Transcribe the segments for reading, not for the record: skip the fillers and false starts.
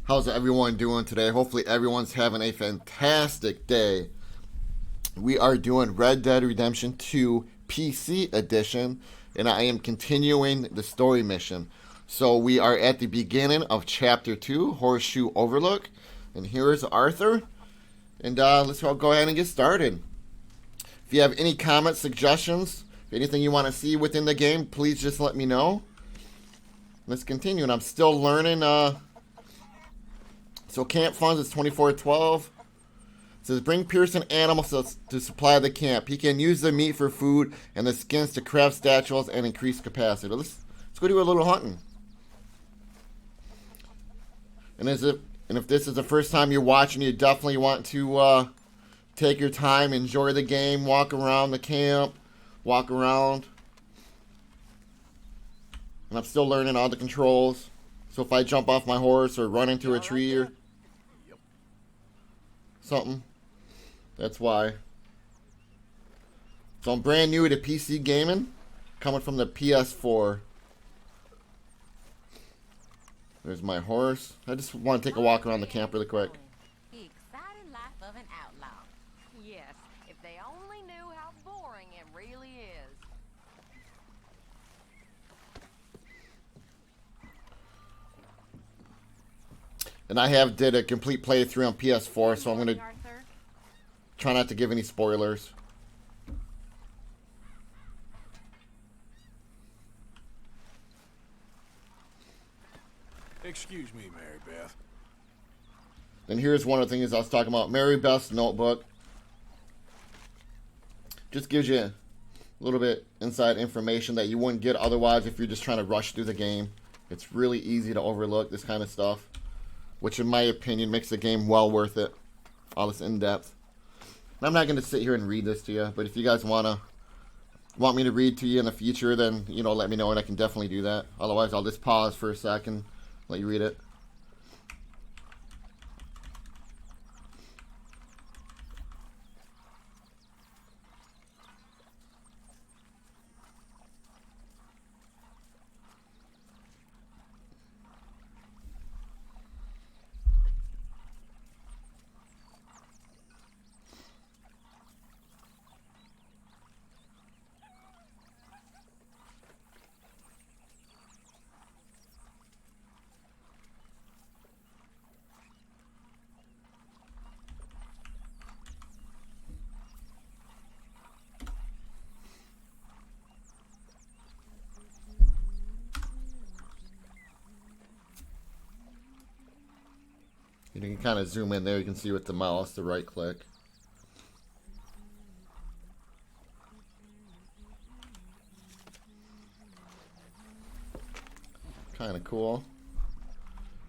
How's everyone doing today? Hopefully everyone's having a fantastic day. We are doing Red Dead Redemption 2 PC edition, and I am continuing the story mission. So we are at the beginning of Chapter 2, Horseshoe Overlook, and here is Arthur. And let's go ahead and get started. If you have any comments, suggestions, anything you want to see within the game, please just let me know. Let's continue, and I'm still learning. So camp funds is 2412. It says bring Pearson animals to supply the camp. He can use the meat for food and the skins to craft statues and increase capacity. Let's go do a little hunting. And if this is the first time you're watching, you definitely want to take your time, enjoy the game, walk around the camp, walk around. And I'm still learning all the controls. So if I jump off my horse or run into a tree or something, that's why. So I'm brand new to PC gaming, coming from the PS4. There's my horse. I just want to take a walk around the camp really quick. The exciting life of an outlaw. Yes, if they only knew how boring it really is. And I have did a complete playthrough on PS4, so I'm going to try not to give any spoilers. Excuse me, Mary Beth. And here's one of the things I was talking about. Mary Beth's notebook. Just gives you a little bit inside information that you wouldn't get otherwise if you're just trying to rush through the game. It's really easy to overlook this kind of stuff, which in my opinion makes the game well worth it. All this in-depth. And I'm not going to sit here and read this to you, but if you guys want me to read to you in the future, then, let me know and I can definitely do that. Otherwise, I'll just pause for a second, let you read it. You can kind of zoom in there. You can see with the mouse, the right click. Kind of cool.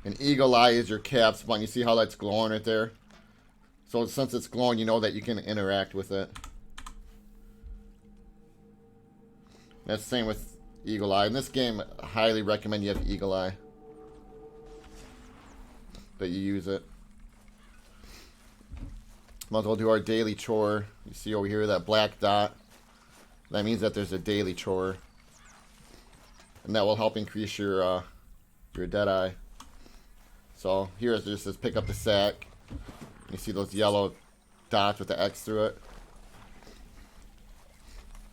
And Eagle Eye is your cap spot. You see how that's glowing right there? So since it's glowing, you know that you can interact with it. That's the same with Eagle Eye. In this game, I highly recommend you have Eagle Eye. That you use it. Might as well do our daily chore. You see over here that black dot? That means that there's a daily chore. And that will help increase your dead eye. So here it just says pick up the sack. You see those yellow dots with the X through it.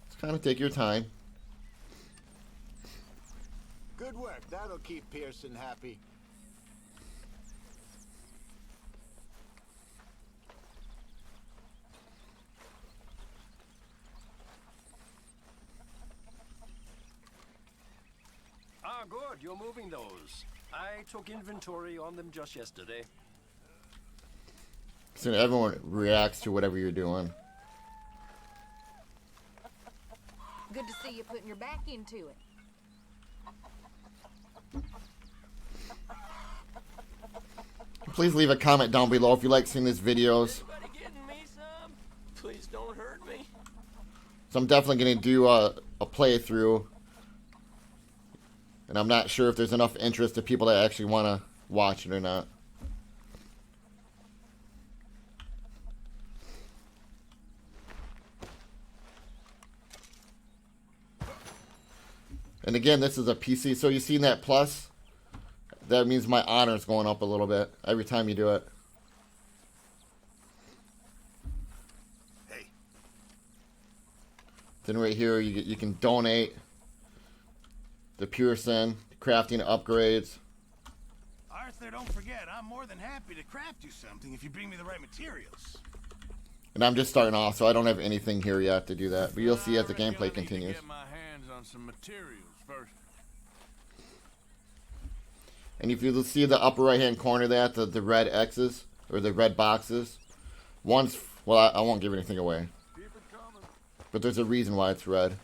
Just kind of take your time. Good work. That'll keep Pearson happy. Ah, good. You're moving those. I took inventory on them just yesterday. So everyone reacts to whatever you're doing. Good to see you putting your back into it. Please leave a comment down below if you like seeing these videos. Anybody getting me some? Please don't hurt me. So I'm definitely going to do a playthrough. And I'm not sure if there's enough interest to people that actually want to watch it or not. And again, this is a PC. So you seen that plus? that means my honor is going up a little bit every time you do it. Hey. Then right here, you can donate to Pearson, crafting upgrades. Arthur, don't forget, I'm more than happy to craft you something if you bring me the right materials. And I'm just starting off, so I don't have anything here yet to do that. But you'll see as the gameplay continues. Get my hands on some materials first. And if you see the upper right-hand corner there, the red X's, or the red boxes, one's, well, I won't give anything away. Keep it coming. But there's a reason why it's red.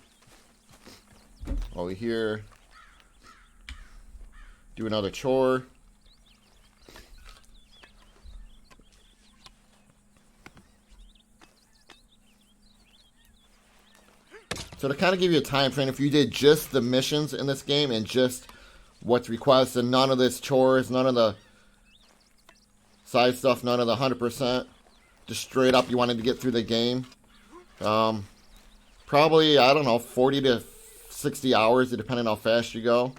Over here, do another chore. So to kind of give you a time frame, if you did just the missions in this game and just what's requested, none of this chores, none of the side stuff, none of the 100%, just straight up you wanted to get through the game, probably, I don't know, 40 to 60 hours, depending on how fast you go.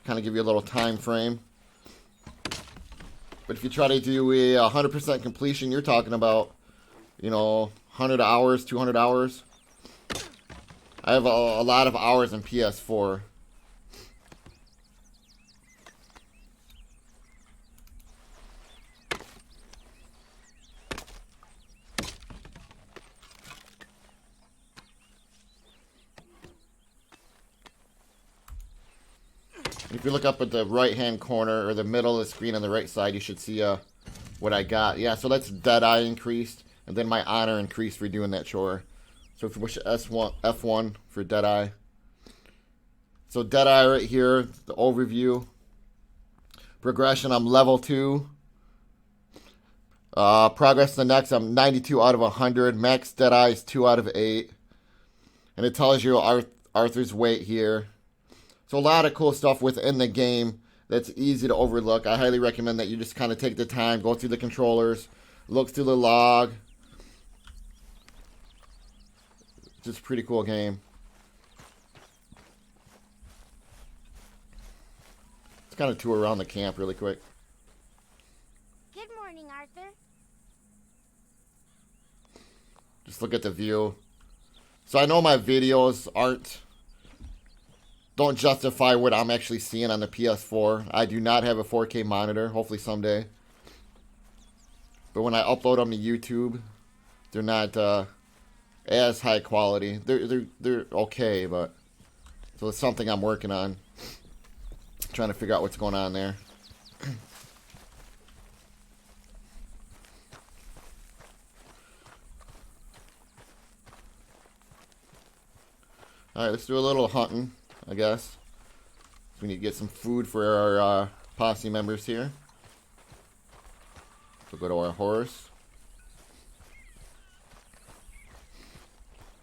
Kind of give you a little time frame. But if you try to do a 100% completion, you're talking about, you know, 100 hours, 200 hours. I have a lot of hours in PS4. If you look up at the right-hand corner or the middle of the screen on the right side, you should see what I got. Yeah, so that's Deadeye increased, and then my honor increased for doing that chore. So if you push F1 for Deadeye. So Deadeye right here, the overview. Progression, I'm level 2. Progress to the next, I'm 92 out of 100. Max Deadeye is 2 out of 8. And it tells you Arthur's weight here. So a lot of cool stuff within the game that's easy to overlook. I highly recommend that you just kind of take the time, go through the controllers, look through the log. Just a pretty cool game. Let's kind of tour around the camp really quick. Good morning, Arthur. Just look at the view. So I know my videos don't justify what I'm actually seeing on the PS4. I do not have a 4K monitor, hopefully someday. But when I upload them to YouTube, they're not as high quality. They're okay, but so it's something I'm working on. Trying to figure out what's going on there. Alright, let's do a little hunting, I guess. We need to get some food for our posse members here. So go to our horse.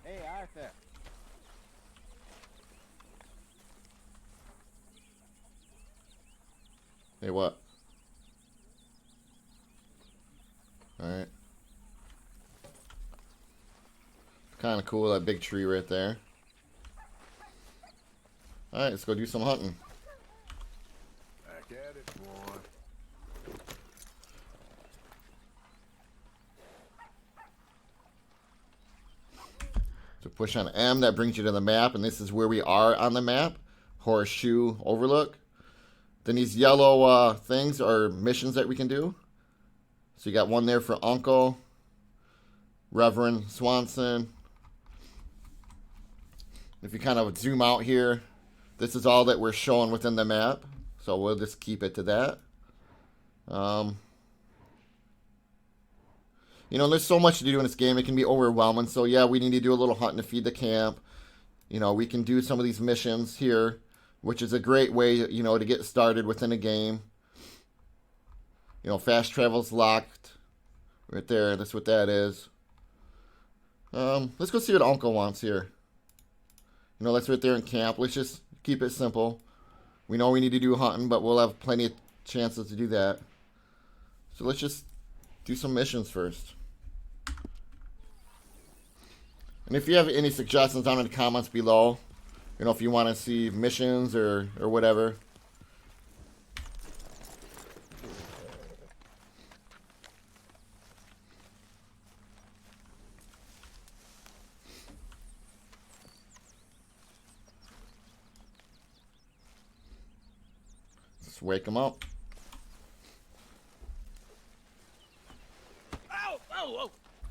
Hey, Arthur. Hey, what? Alright. Kind of cool, that big tree right there. Alright, let's go do some hunting. Back at it, boy. So push on M, that brings you to the map, and this is where we are on the map. Horseshoe Overlook. Then these yellow things are missions that we can do. So you got one there for Uncle, Reverend Swanson. If you kind of zoom out here, this is all that we're showing within the map. So we'll just keep it to that. You know, there's so much to do in this game. It can be overwhelming. So yeah, we need to do a little hunting to feed the camp. You know, we can do some of these missions here, which is a great way, you know, to get started within a game. You know, fast travel's locked right there. That's what that is. Let's go see what Uncle wants here. You know, that's right there in camp. Let's just keep it simple. We know we need to do hunting, but we'll have plenty of chances to do that. So let's just do some missions first. And if you have any suggestions down in the comments below, you know, if you want to see missions or whatever, Let's wake him up. Ow! Oh, oh!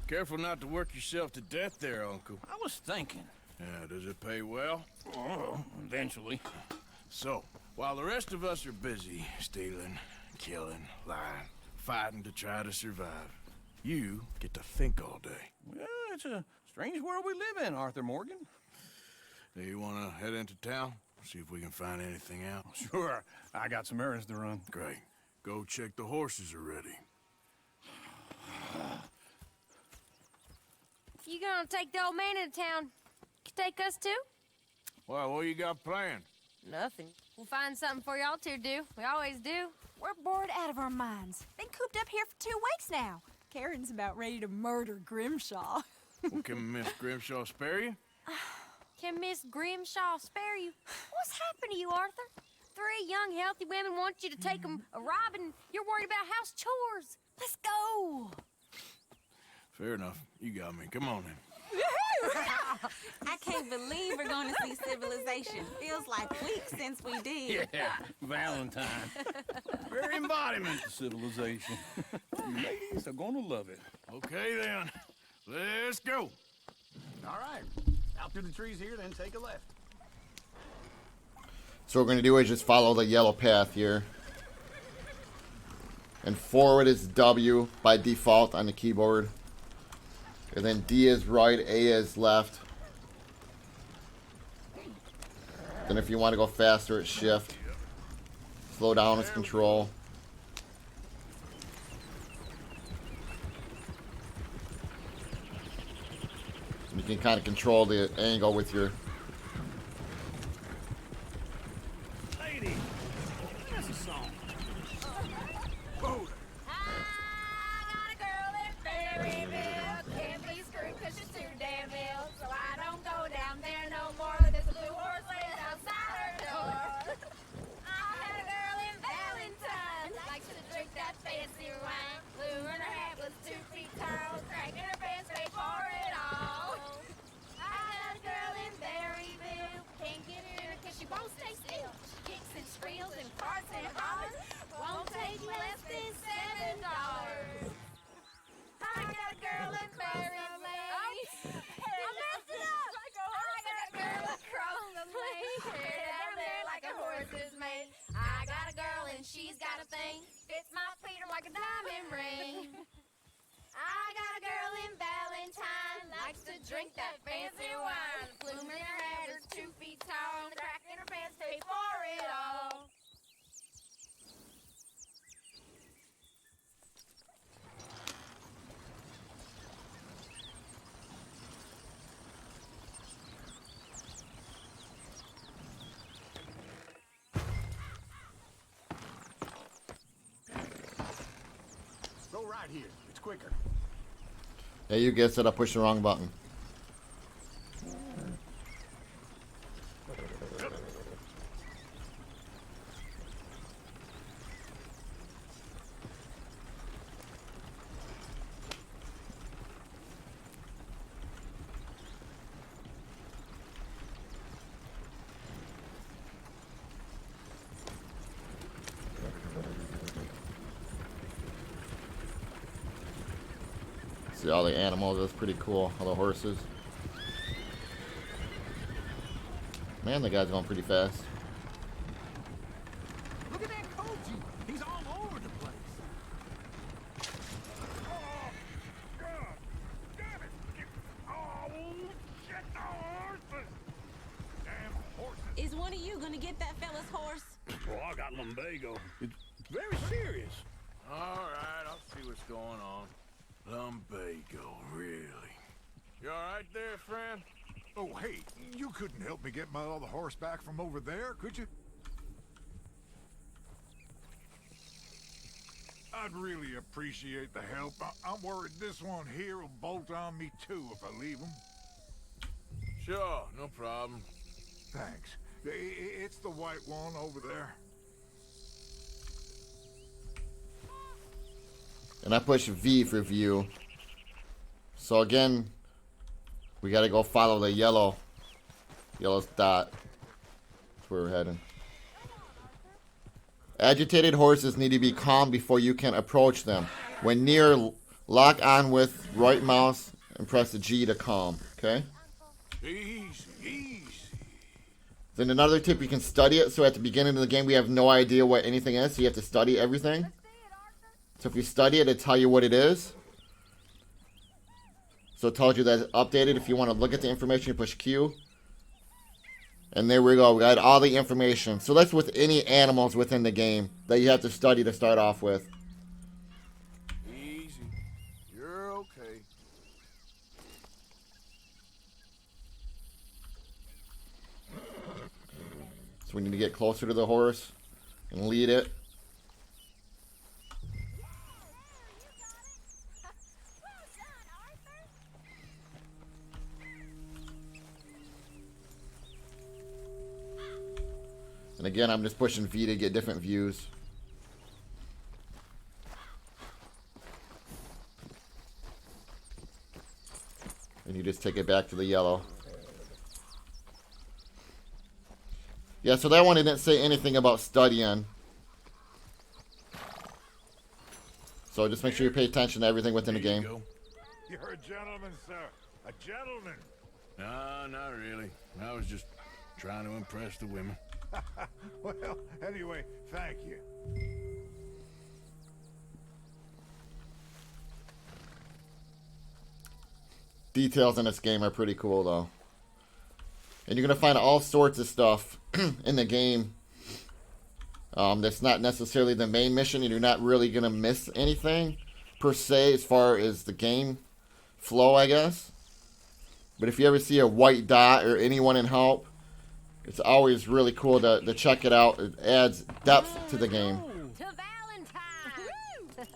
Careful not to work yourself to death there, Uncle. I was thinking. Yeah, does it pay well? Oh, eventually. So, while the rest of us are busy stealing, killing, lying, fighting to try to survive, you get to think all day. Well, it's a strange world we live in, Arthur Morgan. Do you want to head into town? See if we can find anything out? Sure, I got some errands to run. Great. Go check the horses are ready. You gonna take the old man into town? Take us too? Well, what you got planned? Nothing. We'll find something for y'all to do. We always do. We're bored out of our minds. Been cooped up here for 2 weeks now. Karen's about ready to murder Grimshaw. Well, can Miss Grimshaw spare you? Can Miss Grimshaw spare you? What's happened to you, Arthur? 3 young, healthy women want you to take them a robbing. You're worried about house chores. Let's go. Fair enough. You got me. Come on then. I can't believe we're going to see civilization. Feels like weeks since we did. Yeah, Valentine. Very embodiment of civilization. You ladies are gonna love it. Okay then. Let's go. All right. Out through the trees here, then take a left. So what we're going to do is just follow the yellow path here. And forward is W by default on the keyboard. And then D is right, A is left. Then if you want to go faster, it's shift. Slow down is control. And you can kind of control the angle with your... Lady, that's a song. She's got a thing, fits my feet like a diamond ring. I got a girl in Valentine, likes to drink that fancy wine. Plume in her head is 2 feet tall, and the crack in her pants pay for it all. Go right here. It's quicker. Yeah, you guessed it. I pushed the wrong button. See all the animals, that's pretty cool. All the horses. Man, the guy's going pretty fast. Look at that Koji. He's all over the place. Oh, God. Damn it. Oh, shit, the horses. Damn horses. Is one of you going to get that fella's horse? Oh, I got lumbago. It's very serious. All right, I'll see what's going on. Lumbago, really? You all right there, friend? Oh, hey, you couldn't help me get my other horse back from over there, could you? I'd really appreciate the help. I'm worried this one here will bolt on me too if I leave him. Sure, no problem. Thanks. It's the white one over there. And I push V for view. So again, we gotta go follow the yellow dot. That's where we're heading. Agitated horses need to be calm before you can approach them. When near, lock on with right mouse and press the G to calm. Okay? Easy, easy. Then another tip, you can study it. So at the beginning of the game, we have no idea what anything is. So you have to study everything. So if you study it, it'll tell you what it is. So it tells you that it's updated. If you want to look at the information, you push Q. And there we go. We got all the information. So that's with any animals within the game that you have to study to start off with. Easy. You're okay. So we need to get closer to the horse and lead it. And again, I'm just pushing V to get different views. And you just take it back to the yellow. Yeah, so that one didn't say anything about studying. So just make sure you pay attention to everything within the game. You're a gentleman, sir. A gentleman. No, not really. I was just trying to impress the women. Well, anyway, thank you. Details in this game are pretty cool, though. And you're going to find all sorts of stuff in the game that's not necessarily the main mission. You're not really going to miss anything, per se, as far as the game flow, I guess. But if you ever see a white dot or anyone in help, it's always really cool to check it out. It adds depth to the game. To Valentine!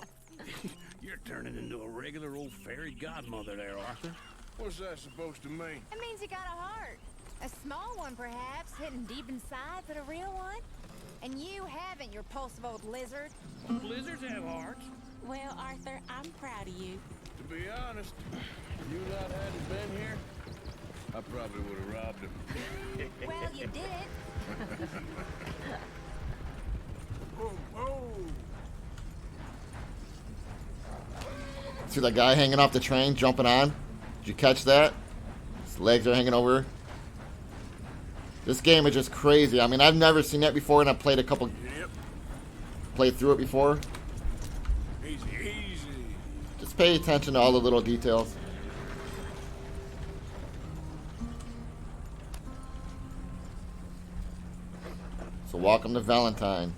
You're turning into a regular old fairy godmother there, Arthur. What's that supposed to mean? It means you got a heart. A small one, perhaps, hidden deep inside, but a real one. And you haven't, you repulsive old lizard. Lizards have hearts. Well, Arthur, I'm proud of you. To be honest, if you lot hadn't been here, I probably would have robbed him. Well, you did. See that guy hanging off the train, jumping on? Did you catch that? His legs are hanging over. This game is just crazy. I mean, I've never seen that before, and I've played played through it before. Easy, easy. Just pay attention to all the little details. So welcome to Valentine.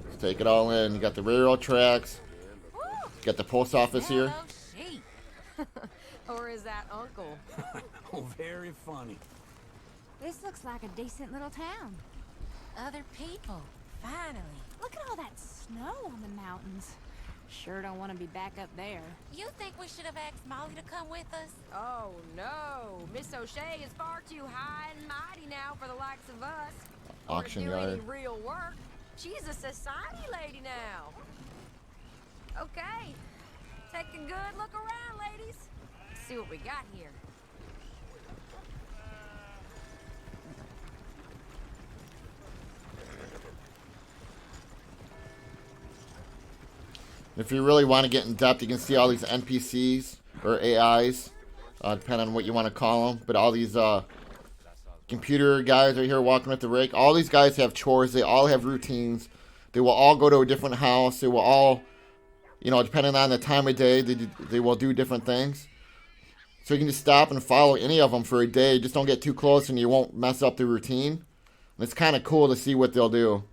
Let's take it all in. You got the railroad tracks. You got the post office here. Hello, sheep. Or is that Uncle? Oh, very funny. This looks like a decent little town. Other people. Finally. Look at all that snow on the mountains. Sure don't want to be back up there. You think we should have asked Molly to come with us? Oh, no. Miss O'Shea is far too high and mighty now for the likes of us. Auction or to do yard. any real work. She's a society lady now. Okay. Take a good look around, ladies. See what we got here. If you really want to get in depth, you can see all these NPCs or AIs, depending on what you want to call them. But all these computer guys right here walking with the rake, all these guys have chores. They all have routines. They will all go to a different house. They will all, you know, depending on the time of day, they will do different things. So you can just stop and follow any of them for a day. Just don't get too close and you won't mess up the routine. And it's kind of cool to see what they'll do.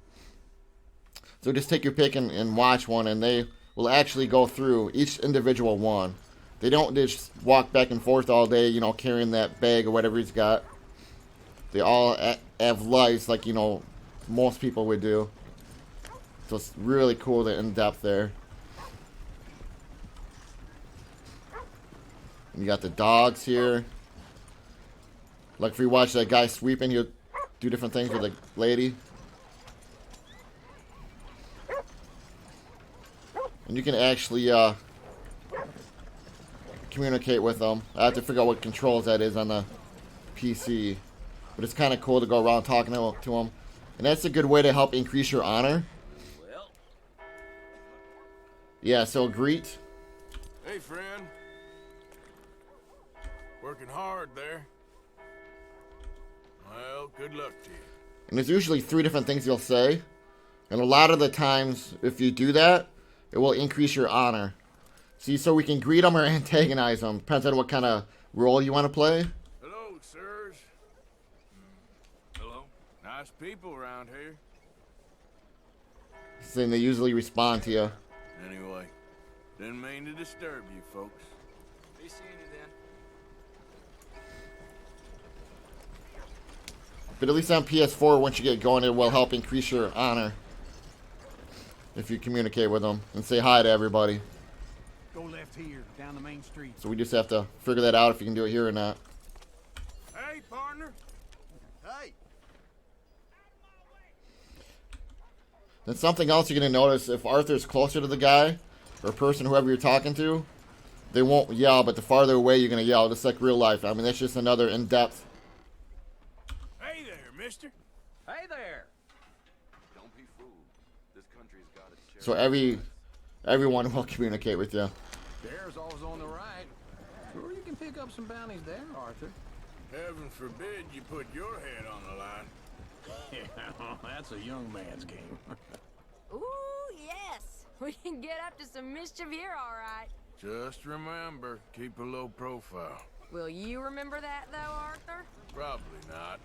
So just take your pick and watch one, and they will actually go through each individual one. They don't just walk back and forth all day, you know, carrying that bag or whatever he's got. They all have lives like, you know, most people would do. So it's really cool, the in-depth there. And you got the dogs here. Like if you watch that guy sweeping, he'll do different things with the lady. And you can actually communicate with them. I have to figure out what controls that is on the PC. but it's kind of cool to go around talking to them. And that's a good way to help increase your honor. Well, Yeah, so greet. Hey, friend. Working hard there. Well, good luck to you. And there's usually 3 different things you'll say. And a lot of the times, if you do that, it will increase your honor. See, so we can greet them or antagonize them. Depends on what kind of role you want to play. Hello, sirs. Hello. Nice people around here. Saying they usually respond to you. Anyway, didn't mean to disturb you folks. be seeing you then. But at least on PS4, once you get going, it will help increase your honor. If you communicate with them and say hi to everybody. Go left here, down the main street. So we just have to figure that out if you can do it here or not. Hey, partner. Hey. Then something else you're going to notice, if Arthur's closer to the guy or person, whoever you're talking to, they won't yell, but the farther away you're going to yell, just like real life. I mean, that's just another in-depth. Hey there, mister. Hey there. Don't be fooled. This country's got its share. So everyone will communicate with you. Bear's always on the right. Sure, you can pick up some bounties there, Arthur. Heaven forbid you put your head on the line. Yeah, that's a young man's game. Ooh, yes. We can get up to some mischief here, all right. Just remember, keep a low profile. Will you remember that, though, Arthur? Probably not.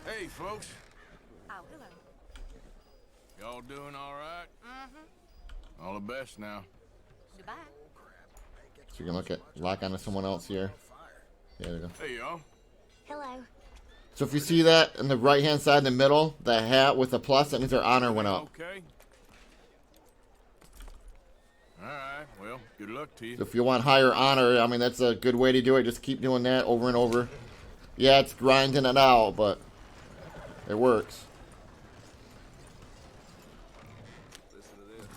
Hey, folks. Oh, hello. Y'all doing all right? Mm-hmm. All the best now. Goodbye. So you can lock onto someone else here. Yeah, there you go. Hey, y'all. Hello. So if you see that in the right-hand side in the middle, the hat with the plus, that means their honor went up. Okay. All right. Well, good luck to you. So if you want higher honor, I mean, that's a good way to do it. Just keep doing that over and over. Yeah, it's grinding it out, but it works. Listen to this.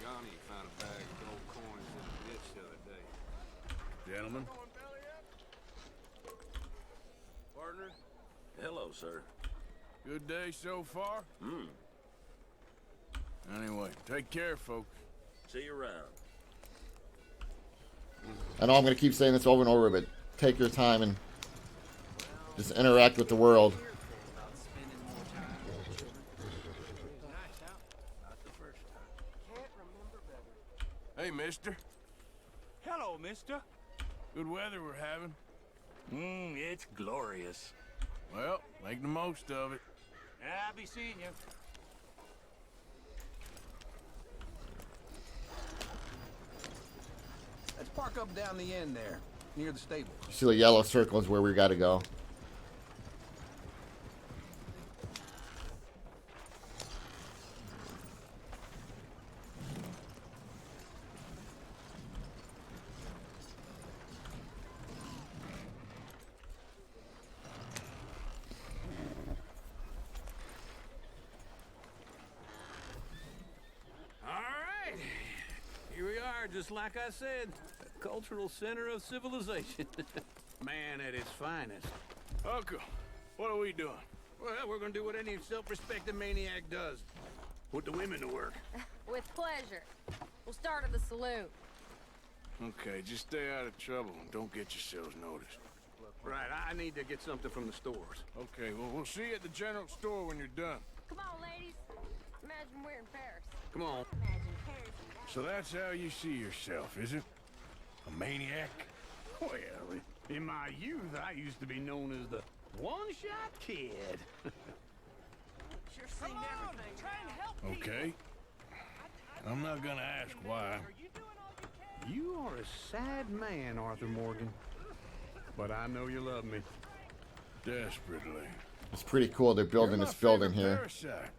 Johnny found a bag of gold coins in the ditch the other day. Gentlemen. Partner. Hello, sir. Good day so far? Anyway, take care, folks. See you around. I know I'm going to keep saying this over and over, but take your time and just interact with the world. Hey, mister. Hello, mister. Good weather we're having. It's glorious. Well, make the most of it. I'll be seeing you. Let's park up down the end there, near the stable. You see the yellow circle is where we got to go. Just like I said, a cultural center of civilization. Man at its finest. Uncle, what are we doing? Well, we're gonna do what any self-respecting maniac does. Put the women to work. With pleasure. We'll start at the saloon. Okay, just stay out of trouble and don't get yourselves noticed. Right, I need to get something from the stores. Okay, well, we'll see you at the general store when you're done. Come on, ladies. Imagine we're in Paris. Come on. Imagine Paris. So that's how you see yourself, is it? A maniac? Well, in my youth, I used to be known as the one-shot kid. Sure seen everything. Try and help Okay. I'm not gonna ask why. You are a sad man, Arthur Morgan. But I know you love me. Desperately. It's pretty cool. They're building this building here. Parasite.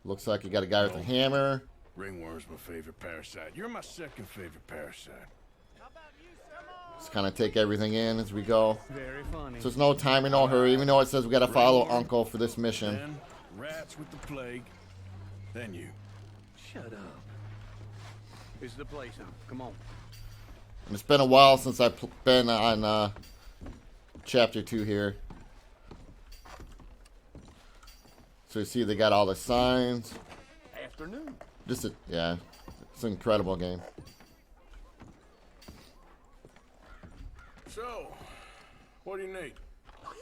Looks like you got a guy with a hammer. Ringworm's my favorite parasite. You're my second favorite parasite. Just kind of take everything in as we go. Very funny. So it's no time or no hurry, even though it says we got to follow Uncle for this mission. Then rats with the plague. Then you. Shut up. This is the place, huh? Come on. It's been a while since I've been on chapter 2 here. So you see they got all the signs. Afternoon. Yeah, it's an incredible game. So, what do you need?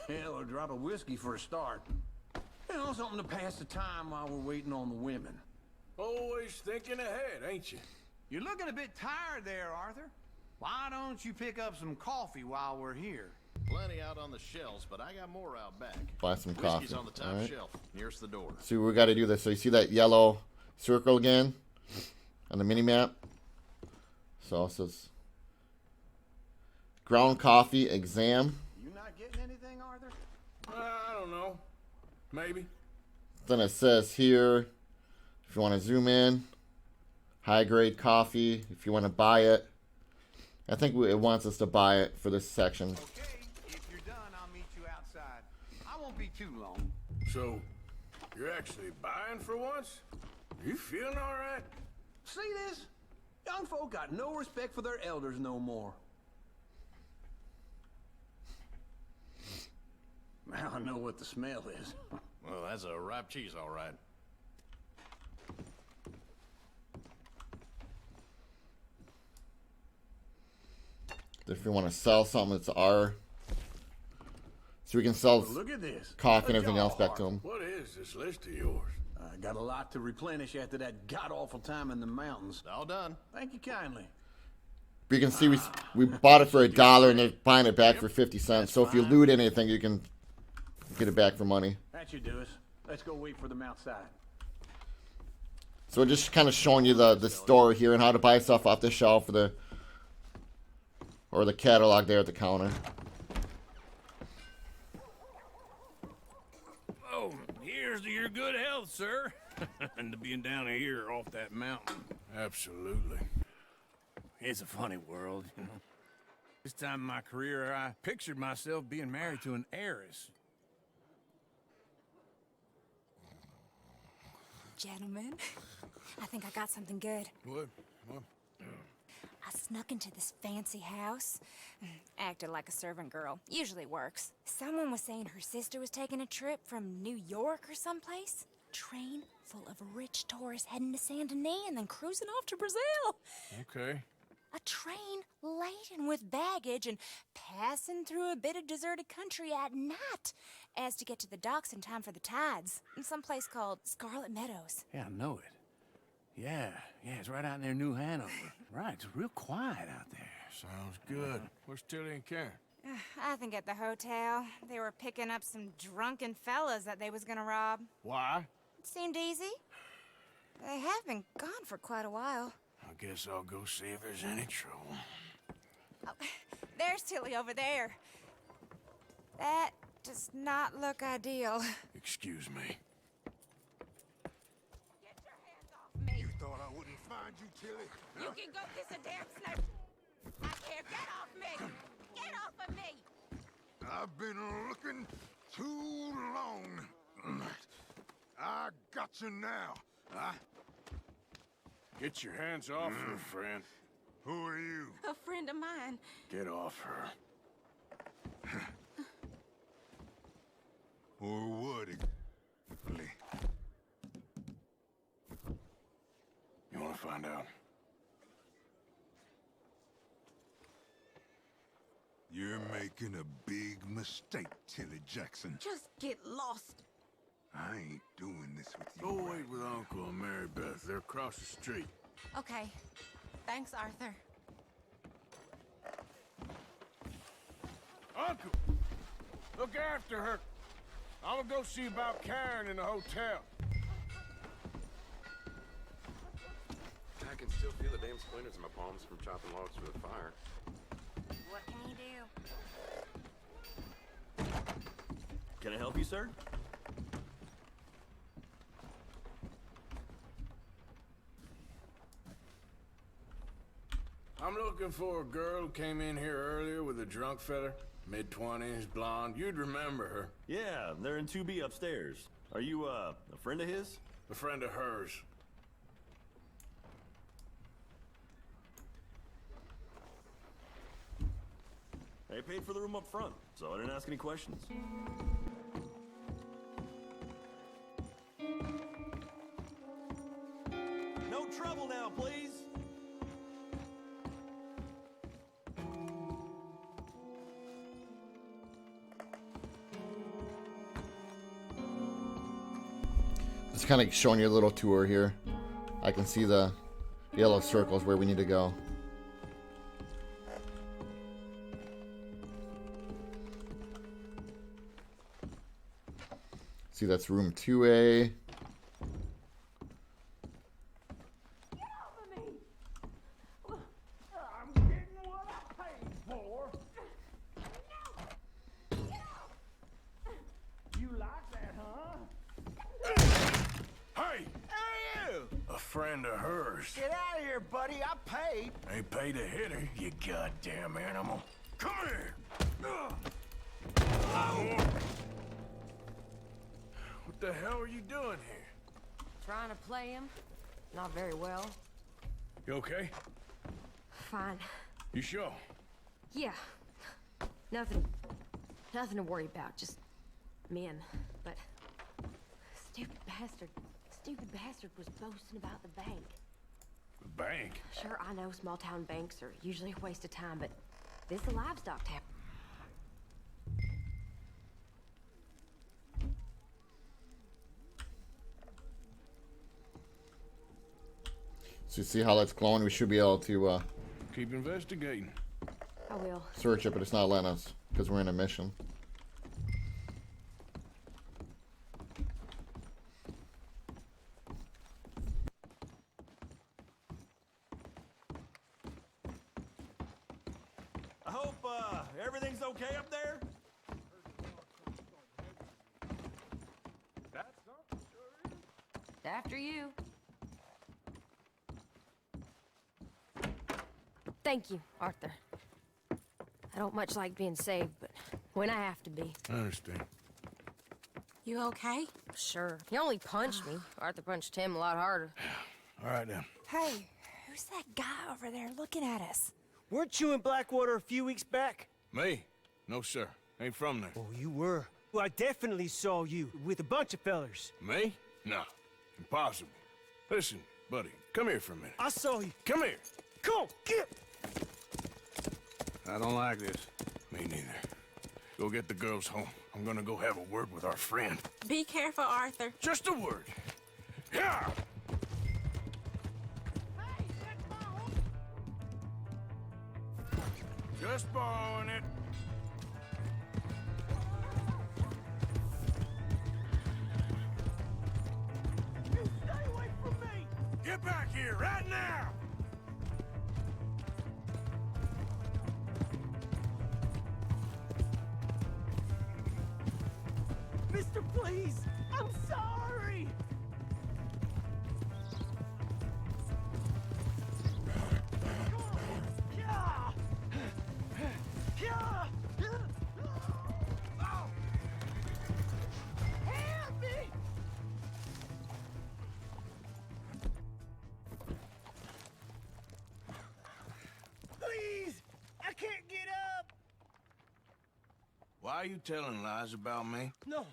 Hell, a drop of whiskey for a start. You know, something to pass the time while we're waiting on the women. Always thinking ahead, ain't you? You're looking a bit tired there, Arthur. Why don't you pick up some coffee while we're here? Plenty out on the shelves, but I got more out back. Buy some Whiskey's coffee. on the top All right. shelf, nearest the door. See, we got to do this. So you see that yellow circle again on the mini map? So it says ground coffee exam. You not getting anything, Arthur? I don't know. Maybe. Then it says here, if you want to zoom in, high grade coffee. If you want to buy it, I think it wants us to buy it for this section. Okay, if you're done, I'll meet you outside. I won't be too long. So, you're actually buying for once? You feeling all right? See this? Young folk got no respect for their elders no more. Now I know what the smell is. Well, that's a ripe cheese, all right. If you want to sell something, it's R. So we can sell Look at this. coffee and everything else back to them. What is this list of yours? I got a lot to replenish after that god-awful time in the mountains. All done. Thank you kindly. But you can see we bought it for $1 and they're buying it back for 50 cents. So if you loot anything, you can get it back for money. That should do us. Let's go wait for them outside. So we're just kind of showing you the store here and how to buy stuff off the shelf or the catalog there at the counter. Oh, here's to your good health, sir. And to being down here off that mountain. Absolutely. It's a funny world, you know. This time in my career, I pictured myself being married to an heiress. Gentlemen, I think I got something good. What? I snuck into this fancy house, acted like a servant girl. Usually works. Someone was saying her sister was taking a trip from New York or someplace. Train full of rich tourists heading to Saint Denis and then cruising off to Brazil. Okay. A train laden with baggage and passing through a bit of deserted country at night as to get to the docks in time for the tides in some place called Scarlet Meadows. Yeah, I know it. Yeah, it's right out near New Hanover. Right, it's real quiet out there. Sounds good. Where's Tilly and Karen? I think at the hotel. They were picking up some drunken fellas that they was gonna rob. Why? It seemed easy. They have been gone for quite a while. I guess I'll go see if there's any trouble. Oh, there's Tilly over there. That does not look ideal. Excuse me. Get your hands off me. You thought I wouldn't find you, Tilly? You can go kiss a damn snake. I can't. Get off me. Get off of me. I've been looking too long. I got you now. Get your hands off her, friend. Who are you? A friend of mine. Get off her. Or what exactly? You want to find out? You're making a big mistake, Tilly Jackson. Just get lost. I ain't doing this with you. Go wait with Uncle and Mary Beth. They're across the street. Okay. Thanks, Arthur. Uncle! Look after her. I'm gonna go see about Karen in the hotel. I can still feel the damn splinters in my palms from chopping logs for the fire. What can you do? Can I help you, sir? I'm looking for a girl who came in here earlier with a drunk fella. Mid-20s, blonde. You'd remember her. Yeah, they're in 2B upstairs. Are you, a friend of his? A friend of hers. They paid for the room up front, so I didn't ask any questions. No trouble now, please. It's kind of showing you a little tour here. I can see the yellow circles where we need to go. See, that's room 2A. I'm getting what I paid for. You like that, huh? Hey! Hey, you! A friend of hers. Get out of here, buddy. I paid. Ain't paid to hit her, you goddamn animal. Come here! What the hell are you doing here? Trying to play him? Not very well. You okay? Fine. You sure? Yeah. Nothing to worry about. Just men. But stupid bastard was boasting about the bank. The bank? Sure, I know small town banks are usually a waste of time, but this is a livestock tap. So you see how that's glowing? We should be able to keep investigating. I will. Search it, but it's not letting us because we're in a mission. I hope, everything's okay up there? That's something, sure is. After you. Thank you, Arthur. I don't much like being saved, but when I have to be. I understand. You okay? Sure. He only punched me. Arthur punched him a lot harder. All right, then. Hey, who's that guy over there looking at us? Weren't you in Blackwater a few weeks back? Me? No, sir. Ain't from there. Oh, you were. Well, I definitely saw you with a bunch of fellers. Me? No. Impossible. Listen, buddy, come here for a minute. I saw you. Come here. Come on, get! I don't like this. Me neither. Go get the girls home. I'm gonna go have a word with our friend. Be careful, Arthur. Just a word. Yeah! Just borrowing it. You stay away from me! Get back here right now! Mister, please! I'm sorry! Yeah! Yeah! Help me! Please! I can't get up! Why are you telling lies about me? No.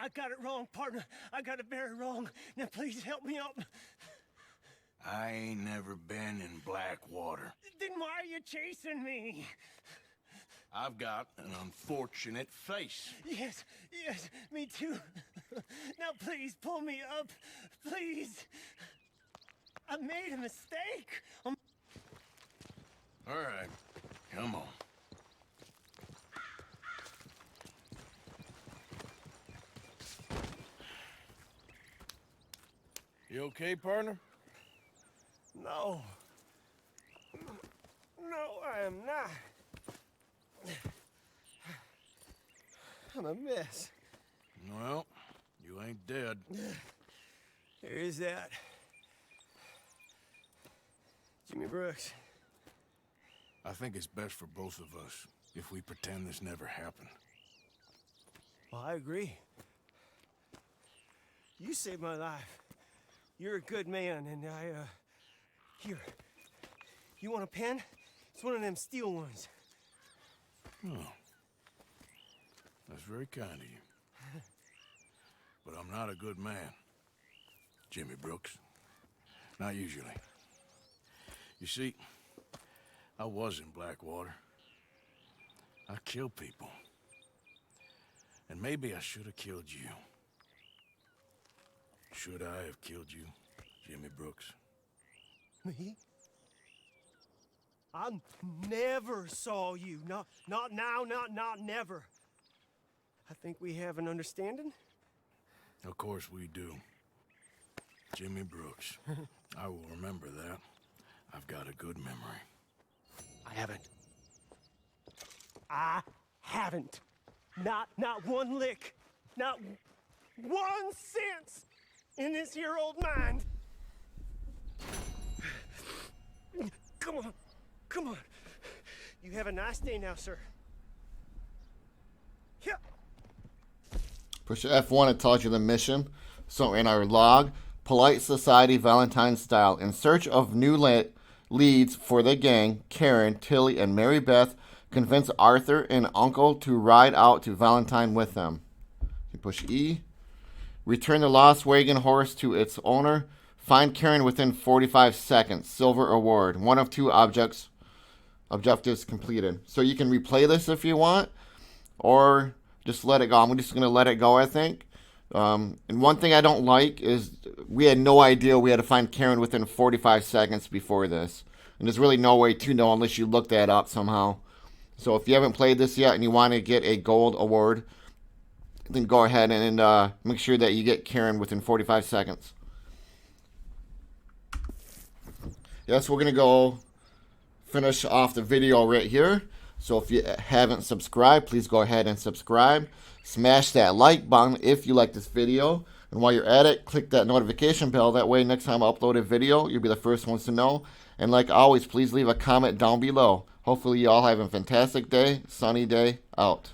I got it wrong, partner. I got it very wrong. Now, please help me up. I ain't never been in Blackwater. Then why are you chasing me? I've got an unfortunate face. Yes, me too. Now, please, pull me up. Please. I made a mistake. All right, come on. You okay, partner? No. No, I am not. I'm a mess. Well, you ain't dead. There is that. Jimmy Brooks. I think it's best for both of us if we pretend this never happened. Well, I agree. You saved my life. You're a good man, and here. You want a pen? It's one of them steel ones. Oh. That's very kind of you. But I'm not a good man, Jimmy Brooks. Not usually. You see, I was in Blackwater. I killed people. And maybe I should have killed you. Should I have killed you, Jimmy Brooks? Me? I never saw you. Not now, not never. I think we have an understanding. Of course we do. Jimmy Brooks. I will remember that. I've got a good memory. I haven't. Not one lick. Not 1 cent in this here old mind. Come on. You have a nice day now, sir. Yeah. Push F1, it tells you the mission. So in our log, Polite Society Valentine style. In search of new leads for the gang, Karen, Tilly, and Mary Beth convince Arthur and Uncle to ride out to Valentine with them. You push E. Return the lost wagon horse to its owner. Find Karen within 45 seconds. Silver award. 1 of 2 objectives completed. So you can replay this if you want, or just let it go. I'm just going to let it go, I think. And one thing I don't like is we had no idea we had to find Karen within 45 seconds before this. And there's really no way to know unless you look that up somehow. So if you haven't played this yet and you want to get a gold award, then go ahead and make sure that you get Karen within 45 seconds. Yes, we're going to go finish off the video right here. So if you haven't subscribed, please go ahead and subscribe. Smash that like button if you like this video. And while you're at it, click that notification bell. That way, next time I upload a video, you'll be the first ones to know. And like always, please leave a comment down below. Hopefully you all have a fantastic day. Sunny day out.